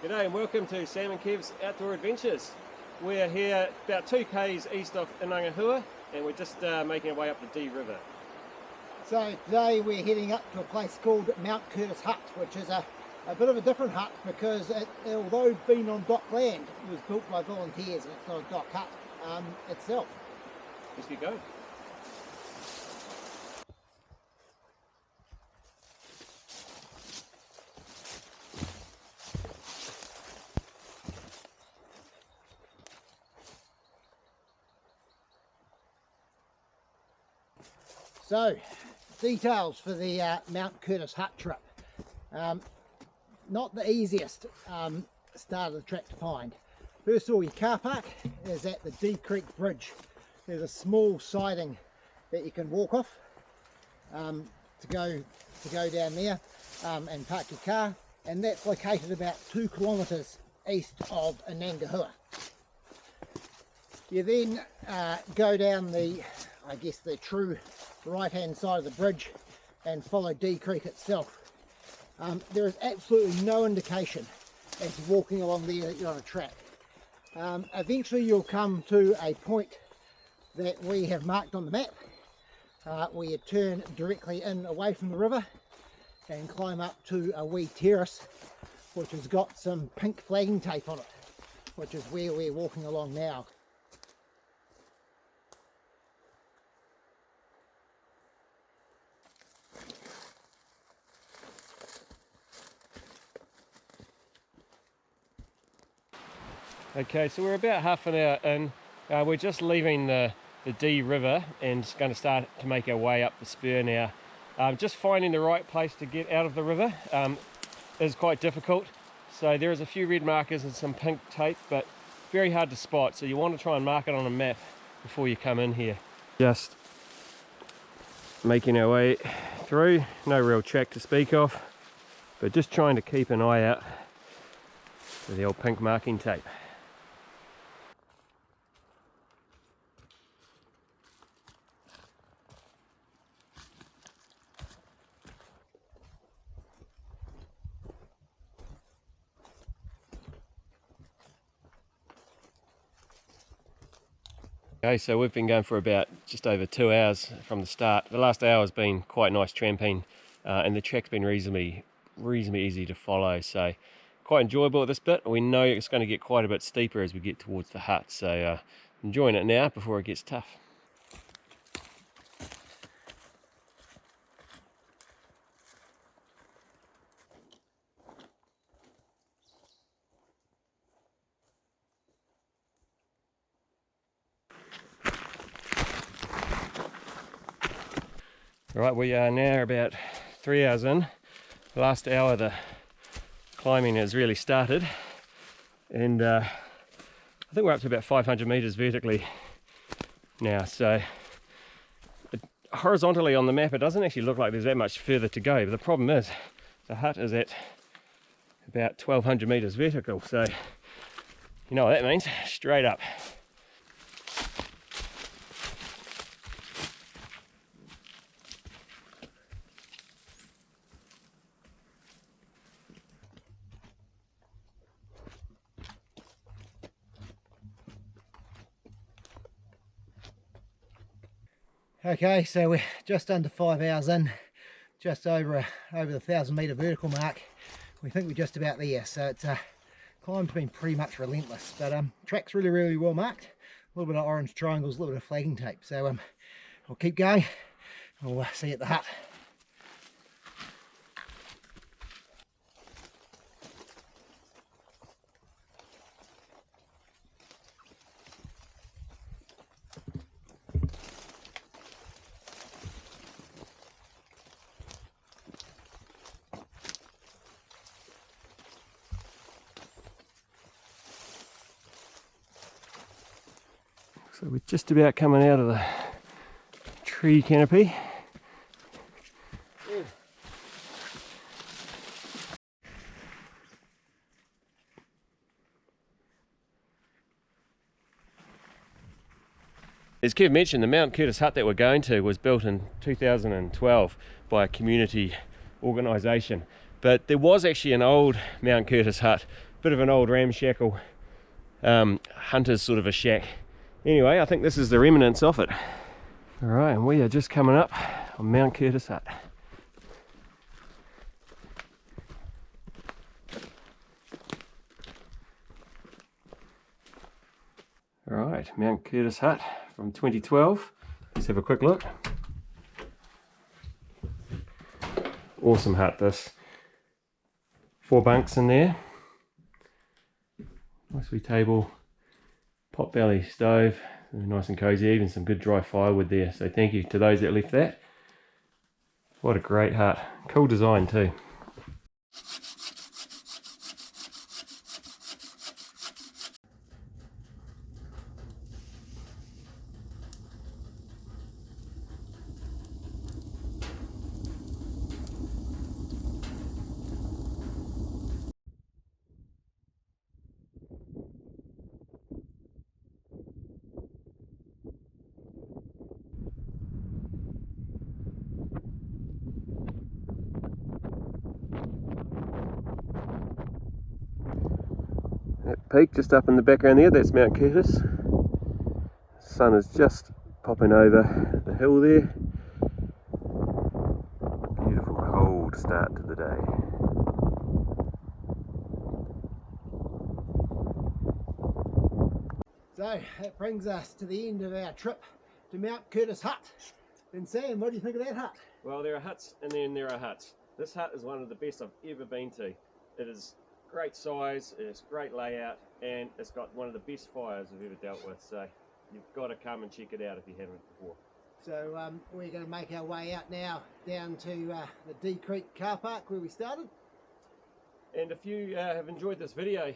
G'day and welcome to Sam and Kev's Outdoor Adventures. We're here about 2 k's east of Inangahua and we're just making our way up the Dee River. So today we're heading up to a place called Mount Curtis Hut, which is a bit of a different hut because although being on dock land, it was built by volunteers and it's not a dock hut itself. Let's get going. So, details for the Mount Curtis Hut trip. Not the easiest start of the track to find. First of all, your car park is at the Dee Creek Bridge. There's a small siding that you can walk off to go down there and park your car, and that's located about 2 kilometres east of Inangahua. You then go down the true right hand side of the bridge and follow Dee Creek itself. There is absolutely no indication as you're walking along there that you're on a track. Eventually you'll come to a point that we have marked on the map where you turn directly in away from the river and climb up to a wee terrace which has got some pink flagging tape on it, which is where we're walking along now. Okay, so we're about half an hour in. We're just leaving the Dee River and going to start to make our way up the spur now. Just finding the right place to get out of the river is quite difficult. So there is a few red markers and some pink tape, but very hard to spot. So you want to try and mark it on a map before you come in here. Just making our way through, no real track to speak of, but just trying to keep an eye out for the old pink marking tape. Okay, so we've been going for about just over 2 hours from the start. The last hour has been quite nice tramping and the track's been reasonably easy to follow, so quite enjoyable at this bit. We know it's going to get quite a bit steeper as we get towards the hut, so enjoying it now before it gets tough. Right, we are now about 3 hours in. The last hour the climbing has really started, and I think we're up to about 500 meters vertically now. So horizontally on the map it doesn't actually look like there's that much further to go, but the problem is the hut is at about 1200 meters vertical, so you know what that means, straight up. Okay, so we're just under 5 hours in, just over the 1,000 meter vertical mark. We think we're just about there, so it's climb's been pretty much relentless, but track's really well marked. A little bit of orange triangles, a little bit of flagging tape, so we'll keep going and we'll see you at the hut. So we're just about coming out of the tree canopy. As Kev mentioned, the Mount Curtis hut that we're going to was built in 2012 by a community organisation. But there was actually an old Mount Curtis hut bit of an old ramshackle hunter's sort of a shack. Anyway, I think this is the remnants of it. Alright, and we are just coming up on Mount Curtis Hut. Alright, Mount Curtis Hut from 2012. Let's have a quick look. Awesome hut this. 4 bunks in there. Nice wee table. Pot belly stove. Nice and cozy, even some good dry firewood there. So thank you to those that left that. What a great hut. Cool design too. That peak just up in the background there, that's Mount Curtis. Sun is just popping over the hill there. Beautiful cold start to the day. So that brings us to the end of our trip to Mount Curtis Hut. And Sam, what do you think of that hut? Well, there are huts and then there are huts. This hut is one of the best I've ever been to. It is great size, it's great layout, and it's got one of the best fires I've ever dealt with. So you've got to come and check it out if you haven't before. So we're going to make our way out now down to the Dee Creek car park where we started. And if you have enjoyed this video,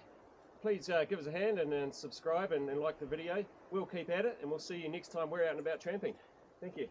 please give us a hand and subscribe and like the video. We'll keep at it, and we'll see you next time we're out and about tramping. Thank you.